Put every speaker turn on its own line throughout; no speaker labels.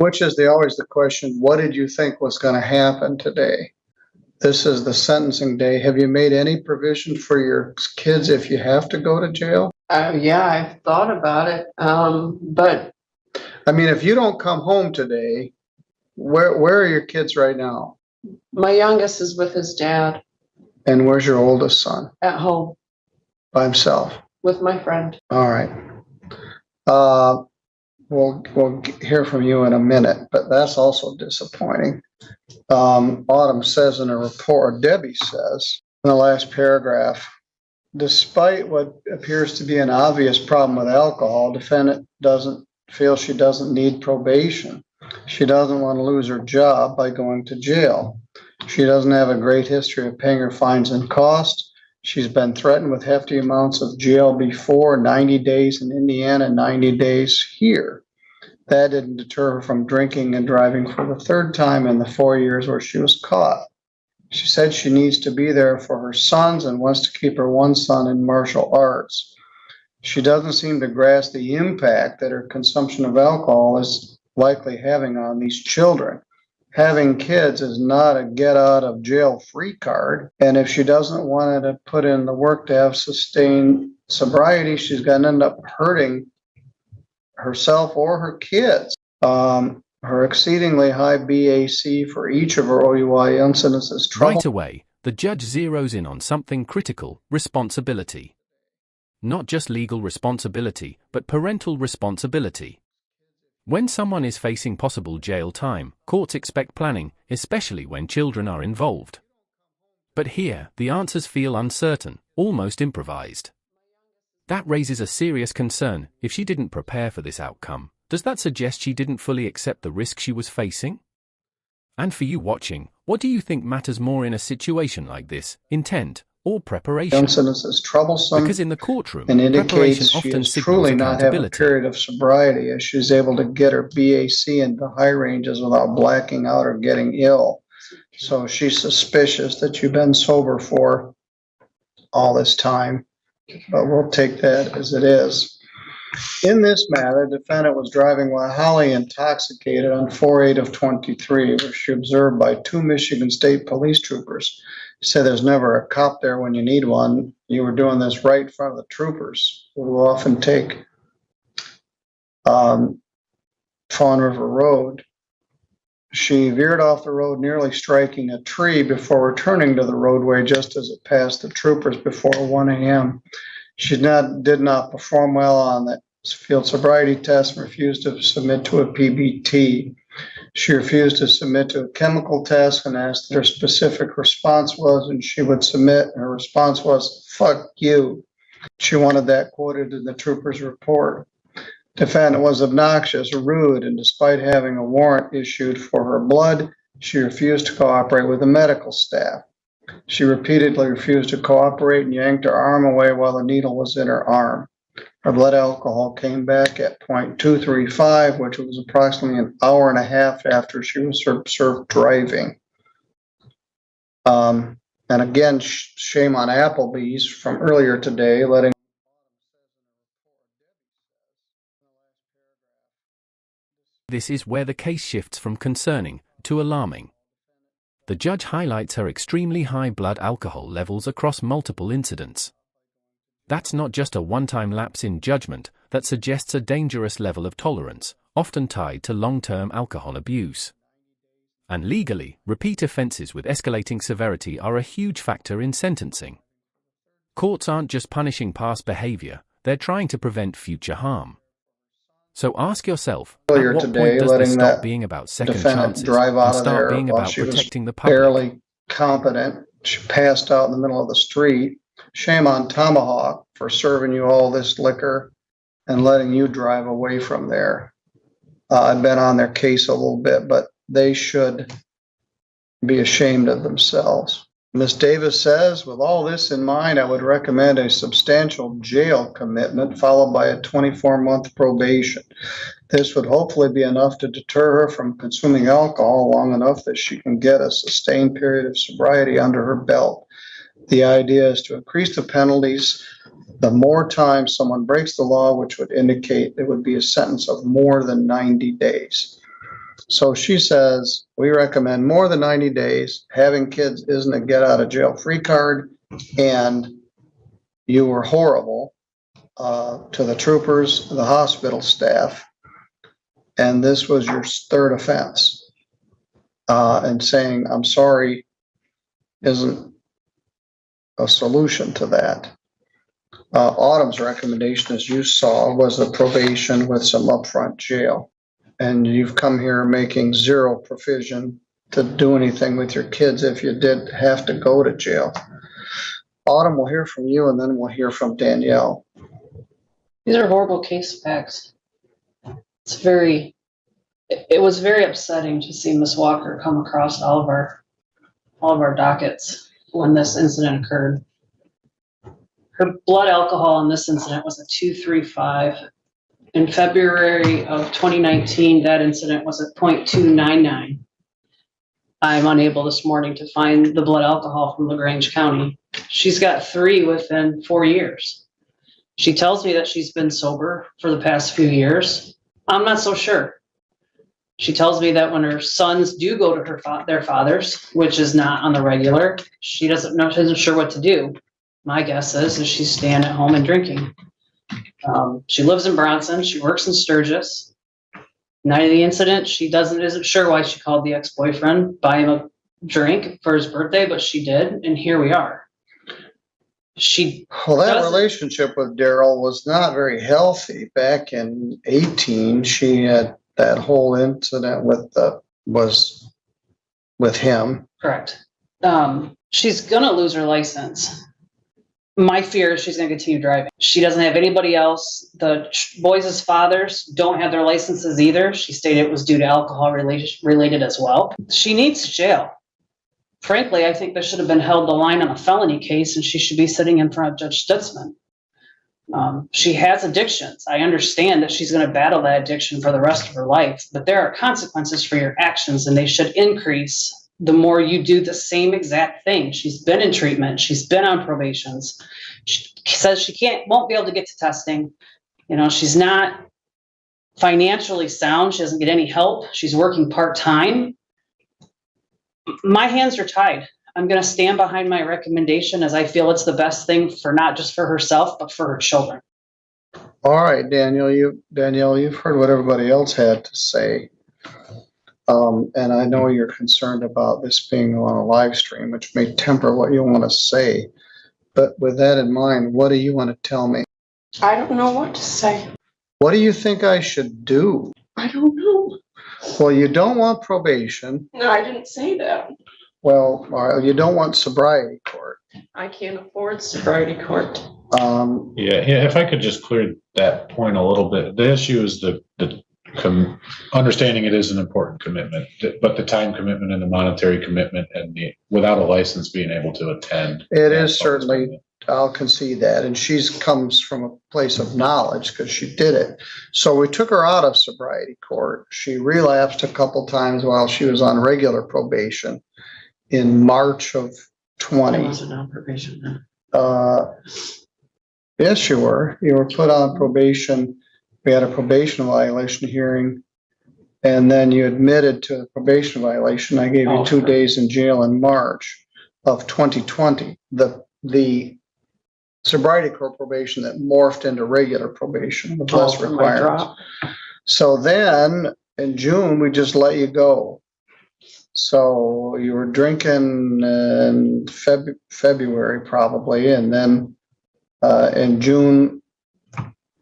which is always the question, what did you think was going to happen today? This is the sentencing day. Have you made any provision for your kids if you have to go to jail?
Yeah, I've thought about it. But
I mean, if you don't come home today, where are your kids right now?
my youngest is with his dad
And where's your oldest son?
at home
By himself.
with my friend.
All right. We'll hear from you in a minute, but that's also disappointing. Autumn says in a report, or Debbie says in the last paragraph, despite what appears to be an obvious problem with alcohol, defendant doesn't feel she doesn't need probation. She doesn't want to lose her job by going to jail. She doesn't have a great history of paying her fines and costs. She's been threatened with hefty amounts of jail before, 90 days in Indiana, 90 days here. That didn't deter her from drinking and driving for the third time in the 4 years where she was caught. She said she needs to be there for her sons and wants to keep her one son in martial arts. She doesn't seem to grasp the impact that her consumption of alcohol is likely having on these children. Having kids is not a get out of jail free card. And if she doesn't want to put in the work to have sustained sobriety, she's going to end up hurting herself or her kids. Her exceedingly high BAC for each of her OUI incidents is trouble.
Right away, the judge zeroes in on something critical: responsibility. Not just legal responsibility, but parental responsibility. When someone is facing possible jail time, courts expect planning, especially when children are involved. But here, the answers feel uncertain, almost improvised. That raises a serious concern. If she didn't prepare for this outcome, does that suggest she didn't fully accept the risk she was facing? And for you watching, what do you think matters more in a situation like this, intent or preparation?
Incidents is troublesome,
because in the courtroom,
and
preparation
indicates she
often
is
signals
truly not having a
accountability.
period of sobriety as she's able to get her BAC into high ranges without blacking out or getting ill. So she's suspicious that you've been sober for all this time, but we'll take that as it is. In this matter, the defendant was driving while highly intoxicated on 4/8 of 23, where she observed by 2 Michigan State police troopers. He said there's never a cop there when you need one. You were doing this right in front of the troopers, who often take Fawn River Road. She veered off the road, nearly striking a tree before returning to the roadway just as it passed the troopers before 1 a.m. She did not perform well on the field sobriety test and refused to submit to a PBT. She refused to submit to a chemical test and asked what her specific response was, and she would submit. And her response was, "Fuck you." She wanted that quoted in the trooper's report. Defendant was obnoxious, rude, and despite having a warrant issued for her blood, she refused to cooperate with the medical staff. She repeatedly refused to cooperate and yanked her arm away while the needle was in her arm. Her blood alcohol came back at 0.235, which was approximately an hour and a half after she was observed driving. And again, shame on Applebee's from earlier today, letting
This is where the case shifts from concerning to alarming. The judge highlights her extremely high blood alcohol levels across multiple incidents. That's not just a one-time lapse in judgment, that suggests a dangerous level of tolerance, often tied to long-term alcohol abuse. And legally, repeat offenses with escalating severity are a huge factor in sentencing. Courts aren't just punishing past behavior, they're trying to prevent future harm. So ask yourself, at what point does this stop being about second chances and start being about protecting the public?
Barely competent. She passed out in the middle of the street. Shame on Tomahawk for serving you all this liquor and letting you drive away from there. I've been on their case a little bit, but they should be ashamed of themselves. Ms. Davis says, with all this in mind, I would recommend a substantial jail commitment followed by a 24-month probation. This would hopefully be enough to deter her from consuming alcohol long enough that she can get a sustained period of sobriety under her belt. The idea is to increase the penalties the more time someone breaks the law, which would indicate there would be a sentence of more than 90 days. So she says, we recommend more than 90 days. Having kids isn't a get out of jail free card. And you were horrible to the troopers, the hospital staff. And this was your third offense. And saying, I'm sorry, isn't a solution to that. Autumn's recommendation, as you saw, was a probation with some upfront jail. And you've come here making zero provision to do anything with your kids if you did have to go to jail. Autumn, we'll hear from you, and then we'll hear from Danielle.
These are horrible case facts. It was very upsetting to see Miss Walker come across all of our dockets when this incident occurred. Her blood alcohol in this incident was a 235. In February of 2019, that incident was at 0.299. I'm unable this morning to find the blood alcohol from LaGrange County. She's got 3 within 4 years. She tells me that she's been sober for the past few years. I'm not so sure. She tells me that when her sons do go to their fathers, which is not on the regular, she isn't sure what to do. My guess is she's staying at home and drinking. She lives in Bronson. She works in Sturgis. Night of the incident, she isn't sure why she called the ex-boyfriend, buy him a drink for his birthday, but she did, and here we are.
Well, that relationship with Daryl was not very healthy. Back in 18, she had that whole incident with him.
Correct. She's gonna lose her license. My fear is she's gonna continue driving. She doesn't have anybody else. The boys' fathers don't have their licenses either. She stated it was due to alcohol related as well. She needs jail. Frankly, I think there should have been held the line on a felony case, and she should be sitting in front of Judge Stutzman. She has addictions. I understand that she's going to battle that addiction for the rest of her life, but there are consequences for your actions, and they should increase the more you do the same exact thing. She's been in treatment. She's been on probations. She says she won't be able to get to testing. She's not financially sound. She doesn't get any help. She's working part-time. My hands are tied. I'm going to stand behind my recommendation as I feel it's the best thing for not just for herself, but for her children.
All right, Danielle, you've heard what everybody else had to say. And I know you're concerned about this being on a live stream, which may temper what you want to say. But with that in mind, what do you want to tell me?
I don't know what to say.
What do you think I should do?
I don't know.
Well, you don't want probation.
No, I didn't say that.
Well, you don't want sobriety court.
I can't afford sobriety court.
Yeah. If I could just clear that point a little bit, the issue is the understanding it is an important commitment, but the time commitment and the monetary commitment, and without a license being able to attend.
It is certainly. I'll concede that, and she comes from a place of knowledge because she did it. So we took her out of sobriety court. She relapsed a couple times while she was on regular probation in March of 20.
I wasn't on probation then.
Yes, you were. You were put on probation. We had a probation violation hearing, and then you admitted to a probation violation. I gave you 2 days in jail in March of 2020. The sobriety court probation that morphed into regular probation with less requirements. So then in June, we just let you go. So you were drinking in February probably, and then in June,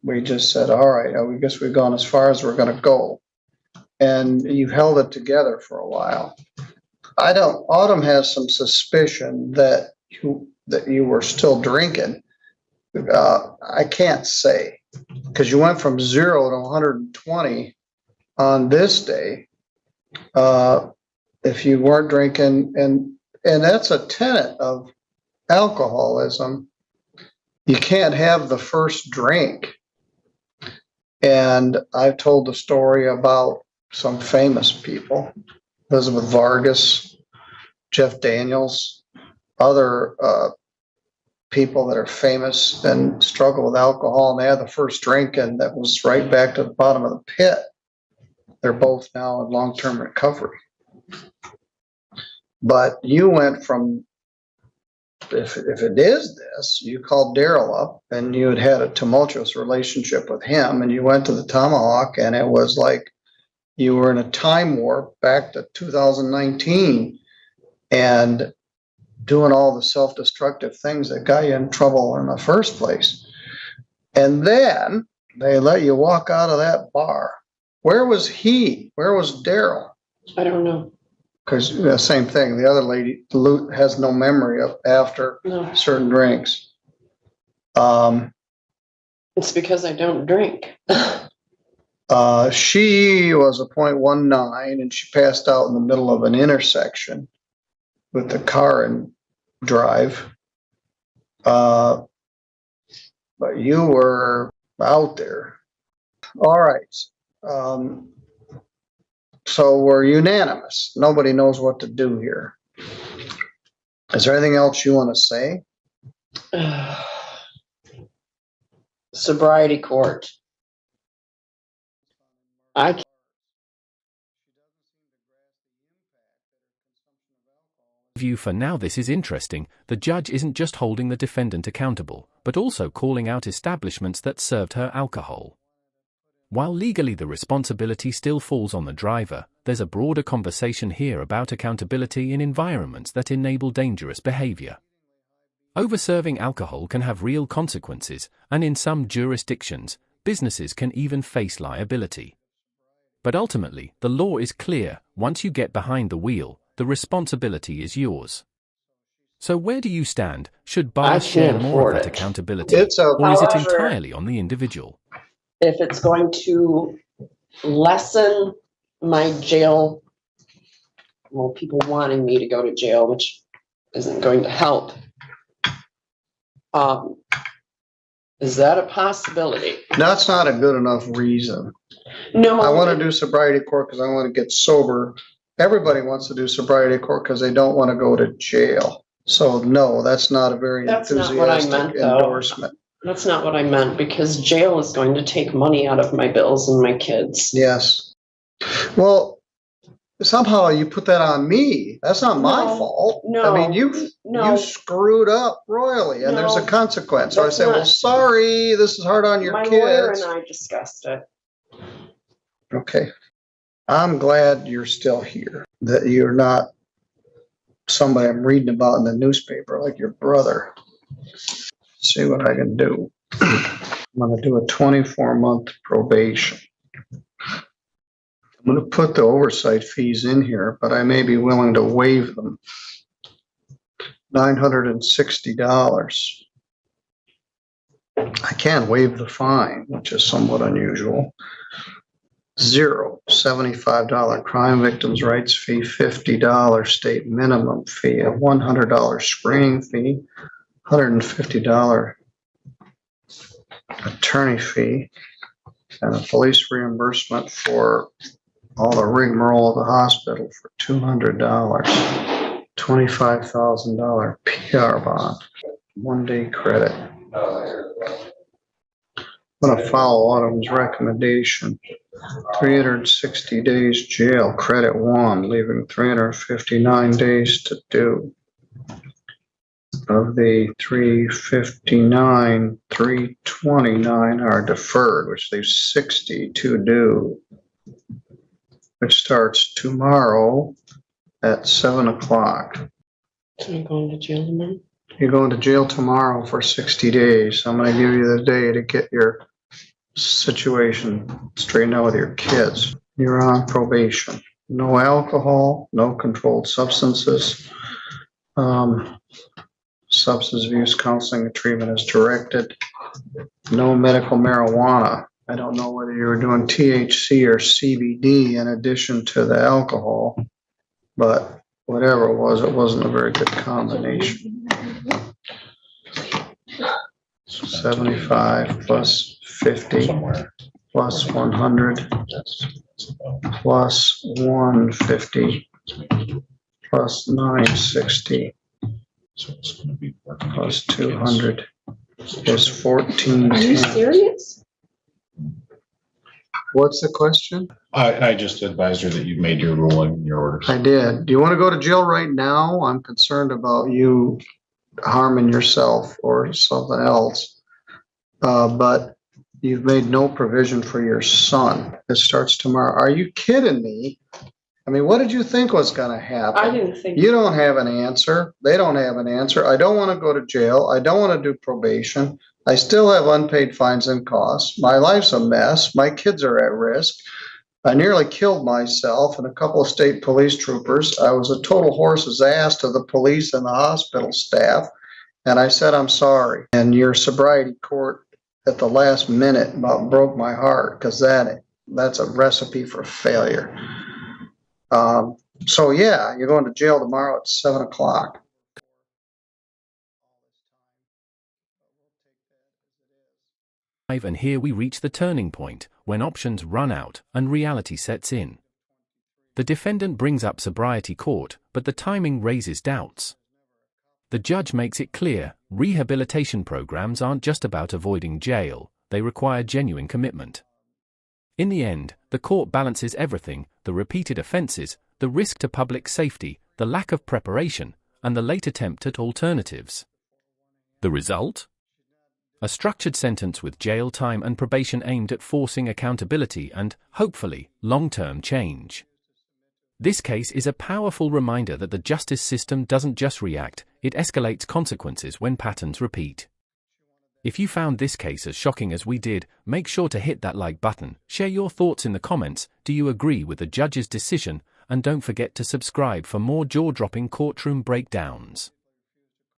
we just said, all right, I guess we've gone as far as we're going to go. And you've held it together for a while. Autumn has some suspicion that you were still drinking. I can't say, because you went from 0 to 120 on this day. If you weren't drinking, and that's a tenet of alcoholism. You can't have the first drink. And I've told the story about some famous people, Elizabeth Vargas, Jeff Daniels, other people that are famous and struggle with alcohol, and they had the first drink, and that was right back to the bottom of the pit. They're both now in long-term recovery. But you went from, if it is this, you called Daryl up and you had a tumultuous relationship with him, and you went to the Tomahawk, and it was like you were in a time warp back to 2019 and doing all the self-destructive things that got you in trouble in the first place. And then they let you walk out of that bar. Where was he? Where was Daryl?
I don't know.
Because the same thing, the other lady has no memory of after
No,
certain drinks.
it's because I don't drink.
She was a .19 and she passed out in the middle of an intersection with the car in drive. But you were out there. All right. So we're unanimous. Nobody knows what to do here. Is there anything else you want to say?
Sobriety court.
View for now. This is interesting. The judge isn't just holding the defendant accountable, but also calling out establishments that served her alcohol. While legally the responsibility still falls on the driver, there's a broader conversation here about accountability in environments that enable dangerous behavior. Overserving alcohol can have real consequences, and in some jurisdictions, businesses can even face liability. But ultimately, the law is clear: once you get behind the wheel, the responsibility is yours. So where do you stand? Should bars share
can't
more of
afford
that
it.
accountability,
It's a
or is it
However-
entirely on the individual?
If it's going to lessen my jail, well, people wanting me to go to jail, which isn't going to help. Is that a possibility?
That's not a good enough reason.
No.
I want to do sobriety court because I want to get sober. Everybody wants to do sobriety court because they don't want to go to jail. So no, that's not a very
That's not what I
enthusiastic
meant, though.
endorsement.
That's not what I meant, because jail is going to take money out of my bills and my kids.
Yes. Well, somehow you put that on me. That's not my
No,
fault.
no,
I mean, you
no.
screwed up royally, and there's a
No,
consequence. So I
that's
say, well,
not-
sorry, this is hard on your
My lawyer
kids.
and I discussed it.
Okay. I'm glad you're still here, that you're not somebody I'm reading about in the newspaper like your brother. See what I can do. I'm going to do a 24-month probation. I'm going to put the oversight fees in here, but I may be willing to waive them. $960. I can waive the fine, which is somewhat unusual. $75 crime victims' rights fee, $50 state minimum fee, a $100 screening fee, $150 attorney fee, and a police reimbursement for all the rigmarole of the hospital for $200, $25,000 PR bond, 1-day credit. I'm going to follow Autumn's recommendation. 360 days jail, credit 1, leaving 359 days to do. Of the 359, 329 are deferred, which leaves 60 to do, which starts tomorrow at 7 o'clock.
So I'm going to jail tomorrow?
You're going to jail tomorrow for 60 days. I'm going to give you the day to get your situation straightened out with your kids. You're on probation. No alcohol, no controlled substances. Substance abuse counseling and treatment is directed. No medical marijuana. I don't know whether you were doing THC or CBD in addition to the alcohol, but whatever it wasn't a very good combination. 75 plus 50
Somewhere.
plus 100 plus 150 plus 960
So it's gonna be working
plus
against the kids.
200 is
Are you
1410.
serious?
What's the question?
I just advised her that you made your ruling in your orders.
I did. Do you want to go to jail right now? I'm concerned about you harming yourself or something else. But you've made no provision for your son. It starts tomorrow. Are you kidding me? I mean, what did you think was gonna happen?
I didn't think.
You don't have an answer. They don't have an answer. I don't want to go to jail. I don't want to do probation. I still have unpaid fines and costs. My life's a mess. My kids are at risk. I nearly killed myself and a couple of state police troopers. I was a total horse's ass to the police and the hospital staff. And I said, I'm sorry. And your sobriety court at the last minute about broke my heart because that's a recipe for failure. So yeah, you're going to jail tomorrow at 7:00.
And here we reach the turning point, when options run out and reality sets in. The defendant brings up sobriety court, but the timing raises doubts. The judge makes it clear, rehabilitation programs aren't just about avoiding jail, they require genuine commitment. In the end, the court balances everything: the repeated offenses, the risk to public safety, the lack of preparation, and the late attempt at alternatives. The result? A structured sentence with jail time and probation aimed at forcing accountability and, hopefully, long-term change. This case is a powerful reminder that the justice system doesn't just react, it escalates consequences when patterns repeat. If you found this case as shocking as we did, make sure to hit that like button, share your thoughts in the comments, do you agree with the judge's decision, and don't forget to subscribe for more jaw-dropping courtroom breakdowns.